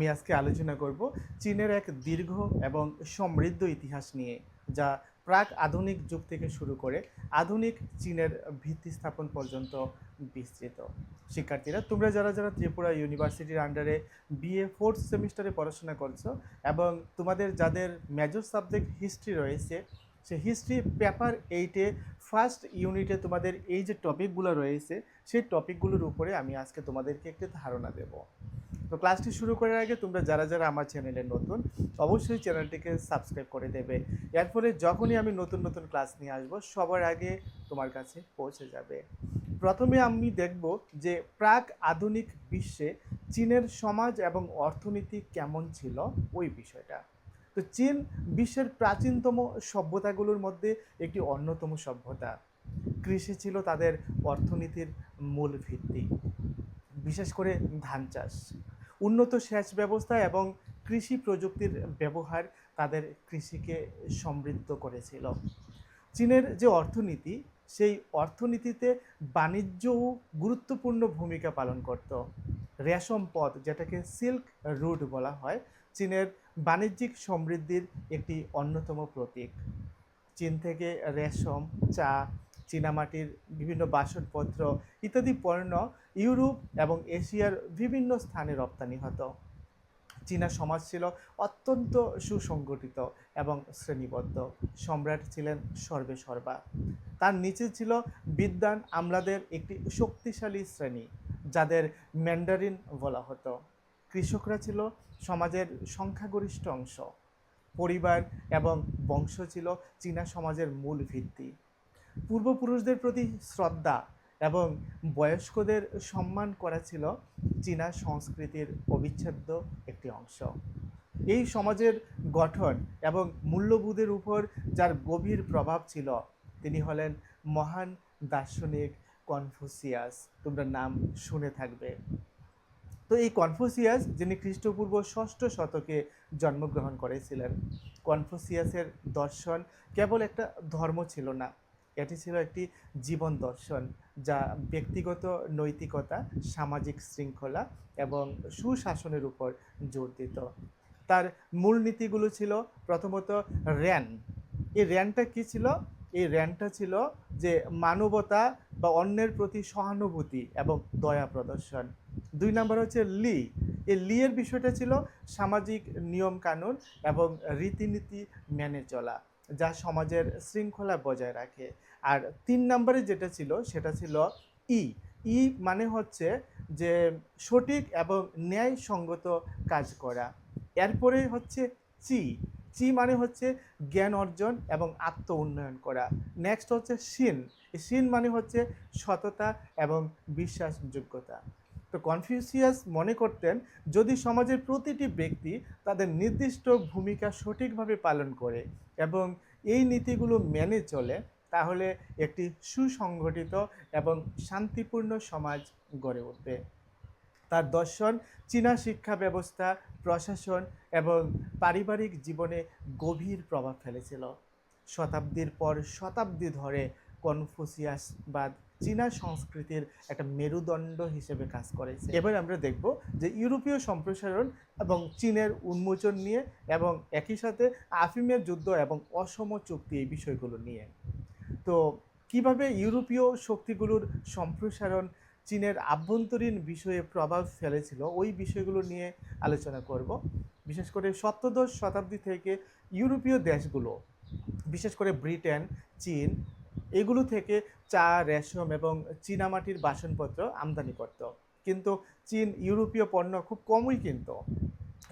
আমি আজকে আলোচনা করব চীনের এক দীর্ঘ এবং সমৃদ্ধ ইতিহাস নিয়ে, যা প্রাক আধুনিক যুগ থেকে শুরু করে আধুনিক চীনের ভিত্তি স্থাপন পর্যন্ত বিস্তৃত। শিক্ষার্থীরা, তোমরা যারা যারা ত্রিপুরা ইউনিভার্সিটির আন্ডারে বিএ ফোর্থ সেমিস্টারে পড়াশোনা করছো এবং তোমাদের যাদের মেজর সাবজেক্ট হিস্ট্রি রয়েছে, সে হিস্ট্রি পেপার 8-এ ফার্স্ট ইউনিটে তোমাদের এই যে টপিকগুলো রয়েছে, সেই টপিকগুলোর উপরে আমি আজকে তোমাদেরকে একটি ধারণা দেব। তো ক্লাসটি শুরু করার আগে তোমরা যারা যারা আমার চ্যানেলে নতুন, অবশ্যই চ্যানেলটিকে সাবস্ক্রাইব করে দেবে। এর ফলে যখনই আমি নতুন নতুন ক্লাস নিয়ে আসবো, সবার আগে তোমার কাছে পৌঁছে যাবে। প্রথমে আমি দেখব যে প্রাক আধুনিক বিশ্বে চীনের সমাজ এবং অর্থনীতি কেমন ছিল, ওই বিষয়টা। তো চীন বিশ্বের প্রাচীনতম সভ্যতাগুলোর মধ্যে একটি অন্যতম সভ্যতা। কৃষি ছিল তাদের অর্থনীতির মূল ভিত্তি, বিশেষ করে ধান চাষ। উন্নত সেচ ব্যবস্থা এবং কৃষি প্রযুক্তির ব্যবহার তাদের কৃষিকে সমৃদ্ধ করেছিল। চীনের যে অর্থনীতি, সেই অর্থনীতিতে বাণিজ্যও গুরুত্বপূর্ণ ভূমিকা পালন করত। রেশম পথ, যেটাকে সিল্ক রুট বলা হয়, চীনের বাণিজ্যিক সমৃদ্ধির একটি অন্যতম প্রতীক। চীন থেকে রেশম, চা, চীনামাটির বিভিন্ন বাসনপত্র ইত্যাদি পণ্য ইউরোপ এবং এশিয়ার বিভিন্ন স্থানে রপ্তানি হতো। চীনা সমাজ ছিল অত্যন্ত সুসংগঠিত এবং শ্রেণীবদ্ধ। সম্রাট ছিলেন সর্বেসর্বা। তার নিচে ছিল বিদ্বান আমলাদের একটি শক্তিশালী শ্রেণী, যাদের ম্যান্ডারিন বলা হতো। কৃষকরা ছিল সমাজের সংখ্যাগরিষ্ঠ অংশ। পরিবার এবং বংশ ছিল চীনা সমাজের মূল ভিত্তি। পূর্বপুরুষদের প্রতি শ্রদ্ধা এবং বয়স্কদের সম্মান করা ছিল চীনা সংস্কৃতির অবিচ্ছেদ্য একটি অংশ। এই সমাজের গঠন এবং মূল্যবোধের উপর যার গভীর প্রভাব ছিল, তিনি হলেন মহান দার্শনিক কনফুসিয়াস। তোমরা নাম শুনে থাকবে। তো এই কনফুসিয়াস, যিনি খ্রিস্টপূর্ব 6ষ্ঠ শতকে জন্মগ্রহণ করেছিলেন, কনফুসিয়াসের দর্শন কেবল একটা ধর্ম ছিল না, এটি ছিল একটি জীবন দর্শন, যা ব্যক্তিগত নৈতিকতা, সামাজিক শৃঙ্খলা এবং সুশাসনের উপর জোর দিত। তার মূল নীতিগুলো ছিল প্রথমত র্যান। এই র্যানটা কী ছিল? এই র্যানটা ছিল যে মানবতা বা অন্যের প্রতি সহানুভূতি এবং দয়া প্রদর্শন। 2 নম্বর হচ্ছে লি। এই লি এর বিষয়টা ছিল সামাজিক নিয়ম কানুন এবং রীতিনীতি মেনে চলা, যা সমাজের শৃঙ্খলা বজায় রাখে। আর 3 নম্বরে যেটা ছিল, সেটা ছিল ই। ই মানে হচ্ছে যে সঠিক এবং ন্যায়সঙ্গত কাজ করা। এরপরে হচ্ছে চি। চি মানে হচ্ছে জ্ঞান অর্জন এবং আত্ম উন্নয়ন করা। নেক্সট হচ্ছে শিন। শিন মানে হচ্ছে সততা এবং বিশ্বাসযোগ্যতা। তো কনফিউসিয়াস মনে করতেন, যদি সমাজের প্রতিটি ব্যক্তি তাদের নির্দিষ্ট ভূমিকা সঠিকভাবে পালন করে এবং এই নীতিগুলো মেনে চলে, তাহলে একটি সুসংগঠিত এবং শান্তিপূর্ণ সমাজ গড়ে উঠবে। তার দর্শন চীনা শিক্ষা ব্যবস্থা, প্রশাসন এবং পারিবারিক জীবনে গভীর প্রভাব ফেলেছিল। শতাব্দীর পর শতাব্দী ধরে কনফুসিয়াসবাদ চীনা সংস্কৃতির একটা মেরুদণ্ড হিসেবে কাজ করেছে। এবার আমরা দেখব যে ইউরোপীয় সম্প্রসারণ এবং চীনের উন্মোচন নিয়ে, এবং একই সাথে আফিমের যুদ্ধ এবং অসম চুক্তি, এই বিষয়গুলো নিয়ে। তো কিভাবে ইউরোপীয় শক্তিগুলোর সম্প্রসারণ চীনের আভ্যন্তরীণ বিষয়ে প্রভাব ফেলেছিল, ওই বিষয়গুলো নিয়ে আলোচনা করব। বিশেষ করে সপ্তদশ শতাব্দী থেকে ইউরোপীয় দেশগুলো, বিশেষ করে ব্রিটেন, চীন, এগুলো থেকে চা, রেশম এবং চীনামাটির বাসনপত্র আমদানি করত। কিন্তু চীন ইউরোপীয় পণ্য খুব কমই কিনত,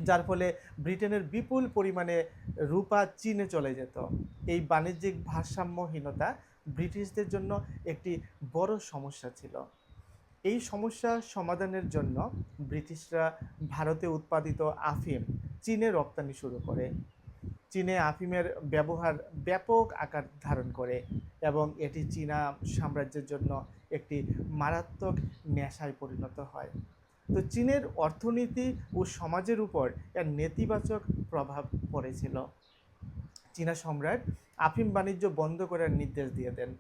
যার ফলে ব্রিটেনের বিপুল পরিমাণে রূপা চীনে চলে যেত। এই বাণিজ্যিক ভারসাম্যহীনতা ব্রিটিশদের জন্য একটি বড় সমস্যা ছিল। এই সমস্যা সমাধানের জন্য ব্রিটিশরা ভারতে উৎপাদিত আফিম চীনে রপ্তানি শুরু করে। চীনে আফিমের ব্যবহার ব্যাপক আকার ধারণ করে এবং এটি চীনা সাম্রাজ্যের জন্য একটি মারাত্মক নেশায় পরিণত হয়। তো চীনের অর্থনীতি ও সমাজের উপর এর নেতিবাচক প্রভাব পড়েছিল। চীনা সম্রাট আফিম বাণিজ্য বন্ধ করার নির্দেশ দিয়ে দেন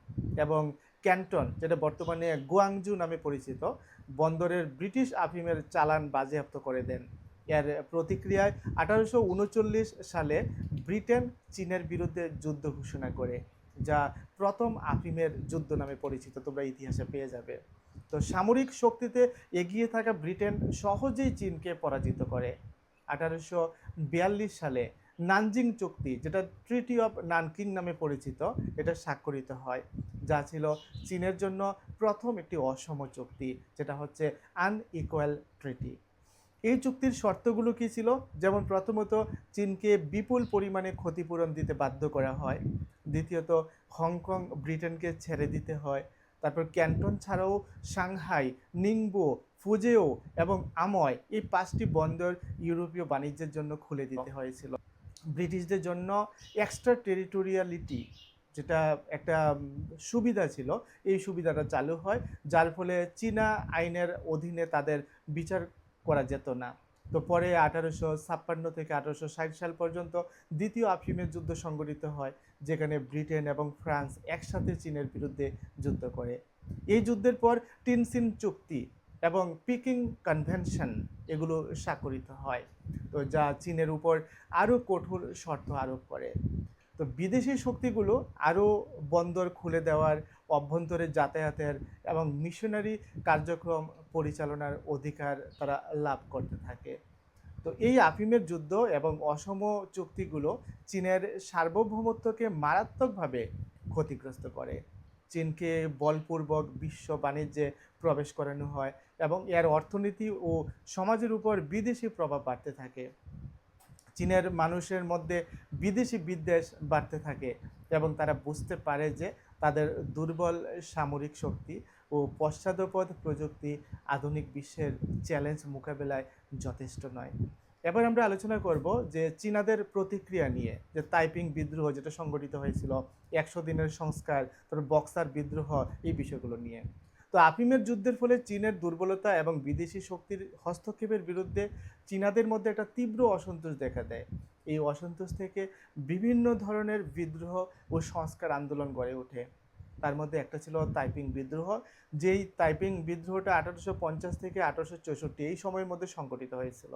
এবং ক্যান্টন, যেটা বর্তমানে গুয়াংজু নামে পরিচিত, বন্দরের ব্রিটিশ আফিমের চালান বাজেয়াপ্ত করে দেন। এর প্রতিক্রিয়ায় 1839 সালে ব্রিটেন চীনের বিরুদ্ধে যুদ্ধ ঘোষণা করে, যা প্রথম আফিমের যুদ্ধ নামে পরিচিত, তোমরা ইতিহাসে পেয়ে যাবে। তো সামরিক শক্তিতে এগিয়ে থাকা ব্রিটেন সহজেই চীনকে পরাজিত করে। 1842 সালে নানজিং চুক্তি, যেটা ট্রিটি অফ নানকিং নামে পরিচিত, এটা স্বাক্ষরিত হয়, যা ছিল চীনের জন্য প্রথম একটি অসম চুক্তি, যেটা হচ্ছে আনইকুয়াল ট্রিটি। এই চুক্তির শর্তগুলো কী ছিল? যেমন প্রথমত চীনকে বিপুল পরিমাণে ক্ষতিপূরণ দিতে বাধ্য করা হয়। দ্বিতীয়ত হংকং ব্রিটেনকে ছেড়ে দিতে হয়। তারপর ক্যান্টন ছাড়াও সাংহাই, নিংবো, ফুজেও এবং আময় এই 5টি বন্দর ইউরোপীয় বাণিজ্যের জন্য খুলে দিতে হয়েছিল। ব্রিটিশদের জন্য এক্সট্রা টেরিটোরিয়ালিটি, যেটা একটা সুবিধা ছিল, এই সুবিধাটা চালু হয়, যার ফলে চীনা আইনের অধীনে তাদের বিচার করা যেত না। তো পরে 1856 থেকে 1860 সাল পর্যন্ত দ্বিতীয় আফিমের যুদ্ধ সংঘটিত হয়, যেখানে ব্রিটেন এবং ফ্রান্স একসাথে চীনের বিরুদ্ধে যুদ্ধ করে। এই যুদ্ধের পর টিনসিন চুক্তি এবং পিকিং কনভেনশন এগুলো স্বাক্ষরিত হয়, তো যা চীনের উপর আরও কঠোর শর্ত আরোপ করে। তো বিদেশি শক্তিগুলো আরও বন্দর খুলে দেওয়ার, অভ্যন্তরে যাতায়াতের এবং মিশনারি কার্যক্রম পরিচালনার অধিকার তারা লাভ করতে থাকে। তো এই আফিমের যুদ্ধ এবং অসম চুক্তিগুলো চীনের সার্বভৌমত্বকে মারাত্মকভাবে ক্ষতিগ্রস্ত করে। চীনকে বলপূর্বক বিশ্ব বাণিজ্যে প্রবেশ করানো হয় এবং এর অর্থনীতি ও সমাজের উপর বিদেশি প্রভাব বাড়তে থাকে। চীনের মানুষের মধ্যে বিদেশি বিদ্বেষ বাড়তে থাকে এবং তারা বুঝতে পারে যে তাদের দুর্বল সামরিক শক্তি ও পশ্চাদপদ প্রযুক্তি আধুনিক বিশ্বের চ্যালেঞ্জ মোকাবেলায় যথেষ্ট নয়। এবার আমরা আলোচনা করব যে চীনাদের প্রতিক্রিয়া নিয়ে, যে তাইপিং বিদ্রোহ যেটা সংগঠিত হয়েছিল, 100 দিনের সংস্কার, তারপর বক্সার বিদ্রোহ, এই বিষয়গুলো নিয়ে। তো আফিমের যুদ্ধের ফলে চীনের দুর্বলতা এবং বিদেশি শক্তির হস্তক্ষেপের বিরুদ্ধে চীনাদের মধ্যে একটা তীব্র অসন্তোষ দেখা দেয়। এই অসন্তোষ থেকে বিভিন্ন ধরনের বিদ্রোহ ও সংস্কার আন্দোলন গড়ে ওঠে। তার মধ্যে একটা ছিল তাইপিং বিদ্রোহ, যেই তাইপিং বিদ্রোহটা 1850 থেকে 1864 এই সময়ের মধ্যে সংগঠিত হয়েছিল।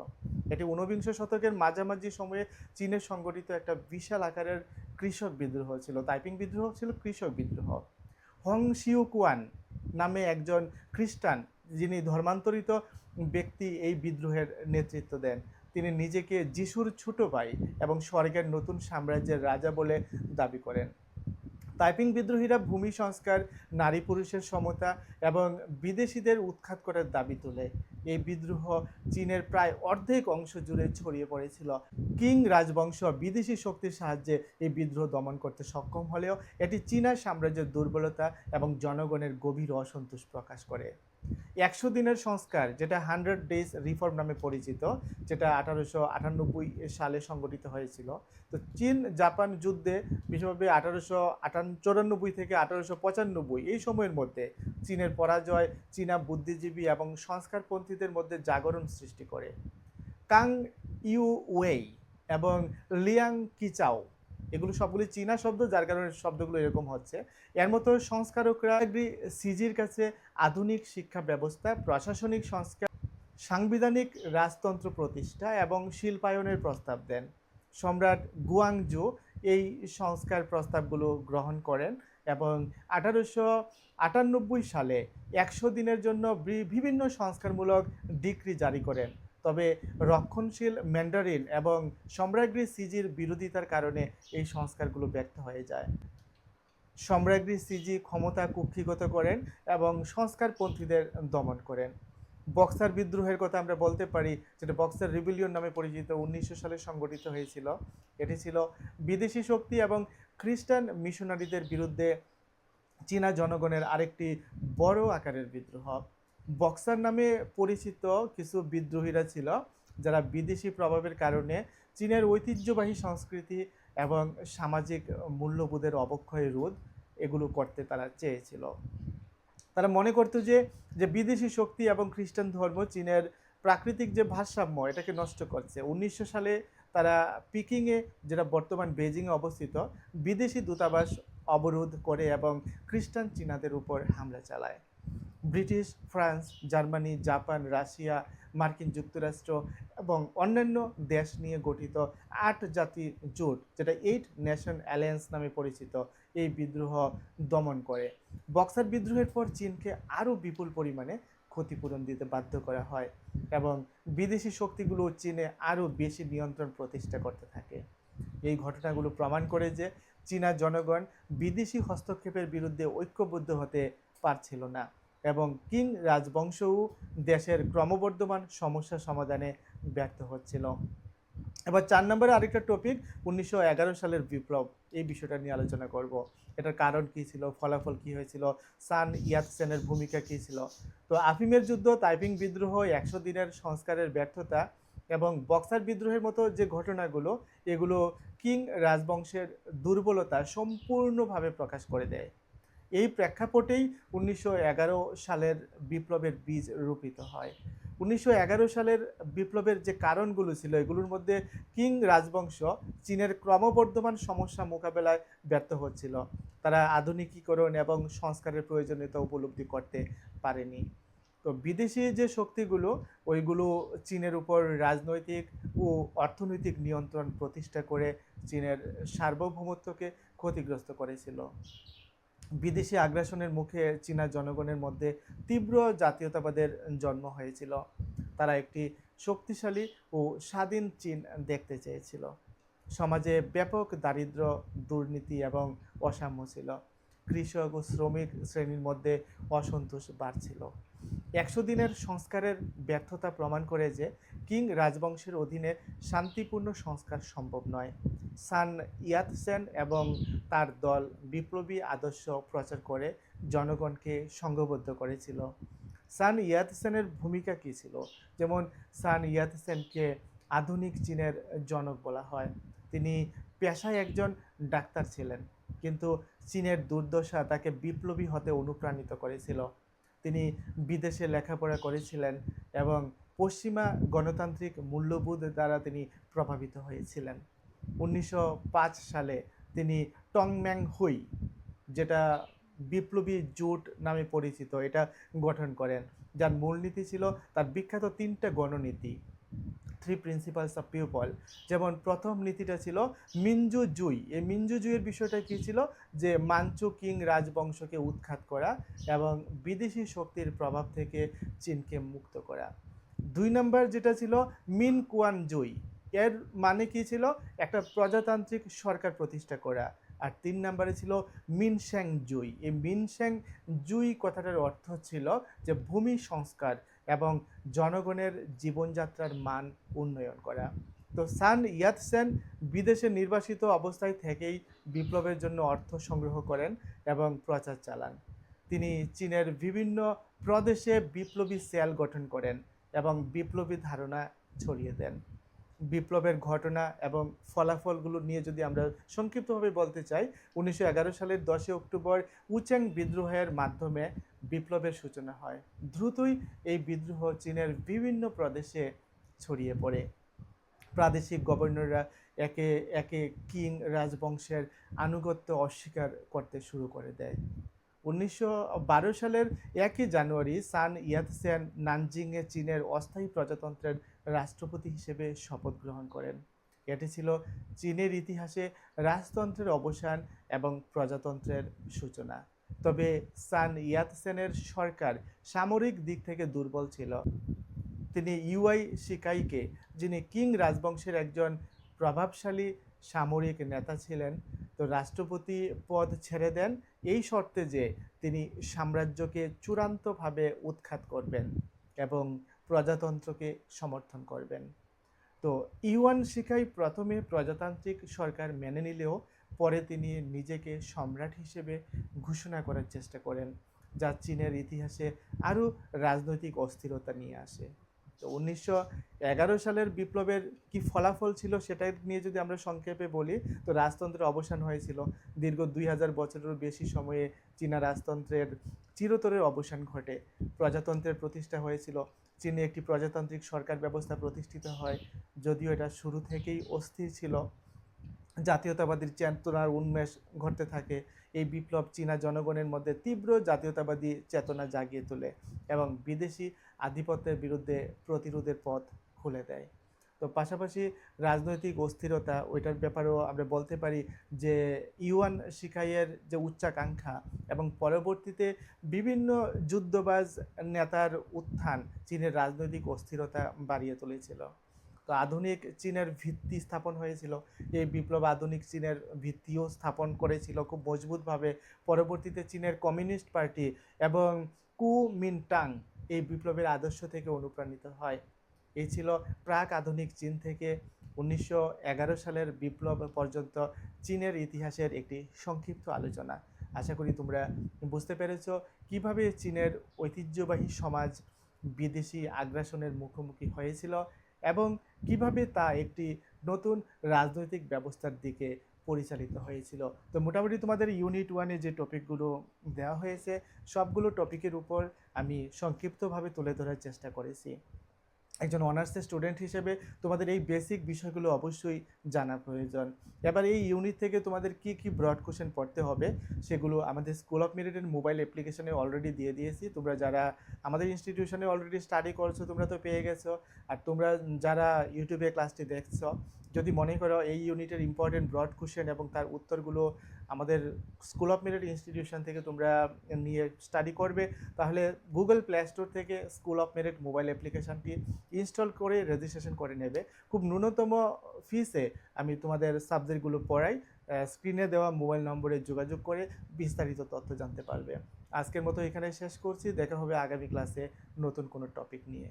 এটি 19বিংশ শতকের মাঝামাঝি সময়ে চীনে সংগঠিত একটা বিশাল আকারের কৃষক বিদ্রোহ ছিল। তাইপিং বিদ্রোহ ছিল কৃষক বিদ্রোহ। হং শিউকুয়ান নামে একজন খ্রিস্টান, যিনি ধর্মান্তরিত ব্যক্তি, এই বিদ্রোহের নেতৃত্ব দেন। তিনি নিজেকে যিশুর ছোট ভাই এবং স্বর্গের নতুন সাম্রাজ্যের রাজা বলে দাবি করেন। তাইপিং বিদ্রোহীরা ভূমি সংস্কার, নারী পুরুষের সমতা এবং বিদেশিদের উৎখাত করার দাবি তোলে। এই বিদ্রোহ চীনের প্রায় অর্ধেক অংশ জুড়ে ছড়িয়ে পড়েছিল। কিং রাজবংশ বিদেশি শক্তির সাহায্যে এই বিদ্রোহ দমন করতে সক্ষম হলেও এটি চীনা সাম্রাজ্যের দুর্বলতা এবং জনগণের গভীর অসন্তোষ প্রকাশ করে। 100 দিনের সংস্কার, যেটা 100 ডেজ রিফর্ম নামে পরিচিত, যেটা 1898 সালে সংগঠিত হয়েছিল। তো চীন জাপান যুদ্ধে, বিশেষভাবে 1894 থেকে 1895 এই সময়ের মধ্যে চীনের পরাজয় চীনা বুদ্ধিজীবী এবং সংস্কারপন্থীদের মধ্যে জাগরণ সৃষ্টি করে। কাং ইউ ওয়েই এবং লিয়াং কিচাও, এগুলো সবগুলি চীনা শব্দ, যার কারণে শব্দগুলো এরকম হচ্ছে। এর মতো সংস্কারকরা সিজির কাছে আধুনিক শিক্ষা ব্যবস্থা, প্রশাসনিক সংস্কার, সাংবিধানিক রাজতন্ত্র প্রতিষ্ঠা এবং শিল্পায়নের প্রস্তাব দেন। সম্রাট গুয়াংজু এই সংস্কার প্রস্তাবগুলো গ্রহণ করেন এবং 1898 সালে 100 দিনের জন্য বিভিন্ন সংস্কারমূলক ডিক্রি জারি করেন। তবে রক্ষণশীল ম্যান্ডারিন এবং সম্রাজ্ঞী সিজির বিরোধিতার কারণে এই সংস্কারগুলো ব্যর্থ হয়ে যায়। সম্রাজ্ঞী সিজি ক্ষমতা কুক্ষিগত করেন এবং সংস্কারপন্থীদের দমন করেন। বক্সার বিদ্রোহের কথা আমরা বলতে পারি, যেটা বক্সার রিবেলিয়ন নামে পরিচিত, 1900 সালে সংগঠিত হয়েছিল। এটি ছিল বিদেশি শক্তি এবং খ্রিস্টান মিশনারিদের বিরুদ্ধে চীনা জনগণের আরেকটি বড় আকারের বিদ্রোহ। বক্সার নামে পরিচিত কিছু বিদ্রোহীরা ছিল যারা বিদেশি প্রভাবের কারণে চীনের ঐতিহ্যবাহী সংস্কৃতি এবং সামাজিক মূল্যবোধের অবক্ষয় রোধ এগুলো করতে তারা চেয়েছিল। তারা মনে করতো যে বিদেশি শক্তি এবং খ্রিস্টান ধর্ম চীনের প্রাকৃতিক যে ভারসাম্য এটাকে নষ্ট করছে। 1900 সালে তারা পিকিংয়ে, যেটা বর্তমান বেজিংয়ে অবস্থিত, বিদেশি দূতাবাস অবরোধ করে এবং খ্রিস্টান চীনাদের উপর হামলা চালায়। British, France, Germany, Japan, Russia, মার্কিন যুক্তরাষ্ট্র এবং অন্যান্য দেশ নিয়ে গঠিত 8 জাতি জোট, যেটা 8 নেশন অ্যালায়েন্স নামে পরিচিত, এই বিদ্রোহ দমন করে। বক্সার বিদ্রোহের পর চীনকে আরও বিপুল পরিমাণে ক্ষতিপূরণ দিতে বাধ্য করা হয় এবং বিদেশি শক্তিগুলো চীনে আরও বেশি নিয়ন্ত্রণ প্রতিষ্ঠা করতে থাকে। এই ঘটনাগুলো প্রমাণ করে যে চীনা জনগণ বিদেশি হস্তক্ষেপের বিরুদ্ধে ঐক্যবদ্ধ হতে পারছিল না এবং কিং রাজবংশও দেশের ক্রমবর্ধমান সমস্যা সমাধানে ব্যর্থ হচ্ছিল। এবার 4 নম্বরে আরেকটা টপিক 1911 সালের বিপ্লব, এই বিষয়টা নিয়ে আলোচনা করব। এটার কারণ কী ছিল, ফলাফল কী হয়েছিল, সান ইয়াতসেনের ভূমিকা কী ছিল। তো আফিমের যুদ্ধ, তাইপিং বিদ্রোহ, 100 দিনের সংস্কারের ব্যর্থতা এবং বক্সার বিদ্রোহের মতো যে ঘটনাগুলো, এগুলো কিং রাজবংশের দুর্বলতা সম্পূর্ণভাবে প্রকাশ করে দেয়। এই প্রেক্ষাপটেই 1911 সালের বিপ্লবের বীজ রোপিত হয়। 1911 সালের বিপ্লবের যে কারণগুলো ছিল, এগুলোর মধ্যে কিং রাজবংশ চীনের ক্রমবর্ধমান সমস্যা মোকাবেলায় ব্যর্থ হচ্ছিল। তারা আধুনিকীকরণ এবং সংস্কারের প্রয়োজনীয়তা উপলব্ধি করতে পারেনি। তো বিদেশি যে শক্তিগুলো, ওইগুলো চীনের উপর রাজনৈতিক ও অর্থনৈতিক নিয়ন্ত্রণ প্রতিষ্ঠা করে চীনের সার্বভৌমত্বকে ক্ষতিগ্রস্ত করেছিল। বিদেশি আগ্রাসনের মুখে চীনা জনগণের মধ্যে তীব্র জাতীয়তাবাদের জন্ম হয়েছিল। তারা একটি শক্তিশালী ও স্বাধীন চীন দেখতে চেয়েছিল। সমাজে ব্যাপক দারিদ্র্য, দুর্নীতি এবং অসাম্য ছিল। কৃষক ও শ্রমিক শ্রেণীর মধ্যে অসন্তোষ বাড়ছিল। 100 দিনের সংস্কারের ব্যর্থতা প্রমাণ করে যে কিং রাজবংশের অধীনে শান্তিপূর্ণ সংস্কার সম্ভব নয়। সান ইয়াতসেন এবং তার দল বিপ্লবী আদর্শ প্রচার করে জনগণকে সংঘবদ্ধ করেছিল। সান ইয়াতসেনের ভূমিকা কী ছিল? যেমন সান ইয়াতসেনকে আধুনিক চীনের জনক বলা হয়। তিনি পেশায় একজন ডাক্তার ছিলেন, কিন্তু চীনের দুর্দশা তাকে বিপ্লবী হতে অনুপ্রাণিত করেছিল। তিনি বিদেশে লেখাপড়া করেছিলেন এবং পশ্চিমা গণতান্ত্রিক মূল্যবোধ দ্বারা তিনি প্রভাবিত হয়েছিলেন। 1905 সালে তিনি টংম্যাং হুই, যেটা বিপ্লবী জোট নামে পরিচিত, এটা গঠন করেন, যার মূলনীতি ছিল তার বিখ্যাত 3টা গণনীতি, 3 প্রিন্সিপালস অফ পিপল। যেমন প্রথম নীতিটা ছিল মিনজু জুই। এই মিনজু জুইয়ের বিষয়টা কী ছিল? যে মাঞ্চু কিং রাজবংশকে উৎখাত করা এবং বিদেশি শক্তির প্রভাব থেকে চীনকে মুক্ত করা। 2 নম্বর যেটা ছিল মিন কুয়ান জুই, এর মানে কী ছিল? একটা প্রজাতান্ত্রিক সরকার প্রতিষ্ঠা করা। আর 3 নম্বরে ছিল মিনশ্যাং জুই। এই মিনশ্যাং জুই কথাটার অর্থ ছিল যে ভূমি সংস্কার এবং জনগণের জীবনযাত্রার মান উন্নয়ন করা। তো সান ইয়াতসেন বিদেশে নির্বাসিত অবস্থায় থেকেই বিপ্লবের জন্য অর্থ সংগ্রহ করেন এবং প্রচার চালান। তিনি চীনের বিভিন্ন প্রদেশে বিপ্লবী সেল গঠন করেন এবং বিপ্লবী ধারণা ছড়িয়ে দেন। বিপ্লবের ঘটনা এবং ফলাফলগুলো নিয়ে যদি আমরা সংক্ষিপ্তভাবে বলতে চাই, 1911 সালের 10 অক্টোবর উচ্যাং বিদ্রোহের মাধ্যমে বিপ্লবের সূচনা হয়। দ্রুতই এই বিদ্রোহ চীনের বিভিন্ন প্রদেশে ছড়িয়ে পড়ে। প্রাদেশিক গভর্নররা একে একে কিং রাজবংশের আনুগত্য অস্বীকার করতে শুরু করে দেয়। 1912 সালের 1 জানুয়ারি সান ইয়াতসেন নানজিংয়ে চীনের অস্থায়ী প্রজাতন্ত্রের রাষ্ট্রপতি হিসেবে শপথ গ্রহণ করেন। এটি ছিল চীনের ইতিহাসে রাজতন্ত্রের অবসান এবং প্রজাতন্ত্রের সূচনা। তবে সান ইয়াতসেনের সরকার সামরিক দিক থেকে দুর্বল ছিল। তিনি ইউআই শিকাইকে, যিনি কিং রাজবংশের একজন প্রভাবশালী সামরিক নেতা ছিলেন, তো রাষ্ট্রপতি পদ ছেড়ে দেন এই শর্তে যে তিনি সাম্রাজ্যকে চূড়ান্তভাবে উৎখাত করবেন এবং প্রজাতন্ত্রকে সমর্থন করবেন। তো ইউয়ান শিকাই প্রথমে প্রজাতান্ত্রিক সরকার মেনে নিলেও পরে তিনি নিজেকে সম্রাট হিসেবে ঘোষণা করার চেষ্টা করেন, যা চীনের ইতিহাসে আরও রাজনৈতিক অস্থিরতা নিয়ে আসে। তো 1911 সালের বিপ্লবের কি ফলাফল ছিল সেটা নিয়ে যদি আমরা সংক্ষেপে বলি, তো রাজতন্ত্রের অবসান হয়েছিল। দীর্ঘ 2000 বছরেরও বেশি সময়ে চীনা রাজতন্ত্রের চিরতরের অবসান ঘটে। প্রজাতন্ত্রের প্রতিষ্ঠা হয়েছিল। চীনে একটি প্রজাতান্ত্রিক সরকার ব্যবস্থা প্রতিষ্ঠিত হয়, যদিও এটা শুরু থেকেই অস্থির ছিল। জাতীয়তাবাদীর চেতনার উন্মেষ ঘটতে থাকে। এই বিপ্লব চীনা জনগণের মধ্যে তীব্র জাতীয়তাবাদী চেতনা জাগিয়ে তোলে এবং বিদেশি আধিপত্যের বিরুদ্ধে প্রতিরোধের পথ খুলে দেয়। তো পাশাপাশি রাজনৈতিক অস্থিরতা ওইটার ব্যাপারেও আমরা বলতে পারি যে ইউয়ান শিকাইয়ের যে উচ্চাকাঙ্ক্ষা এবং পরবর্তীতে বিভিন্ন যুদ্ধবাজ নেতার উত্থান চীনের রাজনৈতিক অস্থিরতা বাড়িয়ে তুলেছিল। তো আধুনিক চীনের ভিত্তি স্থাপন হয়েছিল। এই বিপ্লব আধুনিক চীনের ভিত্তিও স্থাপন করেছিল খুব মজবুতভাবে। পরবর্তীতে চীনের কমিউনিস্ট পার্টি এবং কুমিনটাং এই বিপ্লবের আদর্শ থেকে অনুপ্রাণিত হয়। এই ছিল প্রাক আধুনিক চীন থেকে 1911 সালের বিপ্লব পর্যন্ত চীনের ইতিহাসের একটি সংক্ষিপ্ত আলোচনা। আশা করি তোমরা বুঝতে পেরেছ কিভাবে চীনের ঐতিহ্যবাহী সমাজ বিদেশি আগ্রাসনের মুখোমুখি হয়েছিল এবং কিভাবে তা একটি নতুন রাজনৈতিক ব্যবস্থার দিকে পরিচালিত হয়েছিল। তো মোটামুটি তোমাদের ইউনিট 1-এ যে টপিকগুলো দেওয়া হয়েছে সবগুলো টপিকের উপর আমি সংক্ষিপ্তভাবে তুলে ধরার চেষ্টা করেছি। একজন অনার্সের স্টুডেন্ট হিসেবে তোমাদের এই বেসিক বিষয়গুলো অবশ্যই জানা প্রয়োজন। এবার এই ইউনিট থেকে তোমাদের কি কি ব্রড কোশ্চেন পড়তে হবে সেগুলো আমাদের স্কুল অফ মেরিটের মোবাইল অ্যাপ্লিকেশনে অলরেডি দিয়ে দিয়েছি। তোমরা যারা আমাদের ইনস্টিটিউশনে অলরেডি স্টাডি করছো তোমরা তো পেয়ে গেছো, আর তোমরা যারা ইউটিউবে ক্লাসটি দেখছো যদি মনে করো এই ইউনিটের ইম্পর্টেন্ট ব্রড কোশ্চেন এবং তার উত্তরগুলো আমাদের স্কুল অফ মেরিট ইনস্টিটিউশন থেকে তোমরা নিয়ে স্টাডি করবে, তাহলে গুগল প্লে স্টোর থেকে স্কুল অফ মেরিট মোবাইল অ্যাপ্লিকেশনটি ইনস্টল করে রেজিস্ট্রেশন করে নেবে। খুব ন্যূনতম ফিসে আমি তোমাদের সাবজেক্টগুলো পড়াই। স্ক্রিনে দেওয়া মোবাইল নম্বরে যোগাযোগ করে বিস্তারিত তথ্য জানতে পারবে। আজকের মতো এখানে শেষ করছি, দেখা হবে আগামী ক্লাসে নতুন কোনো টপিক নিয়ে।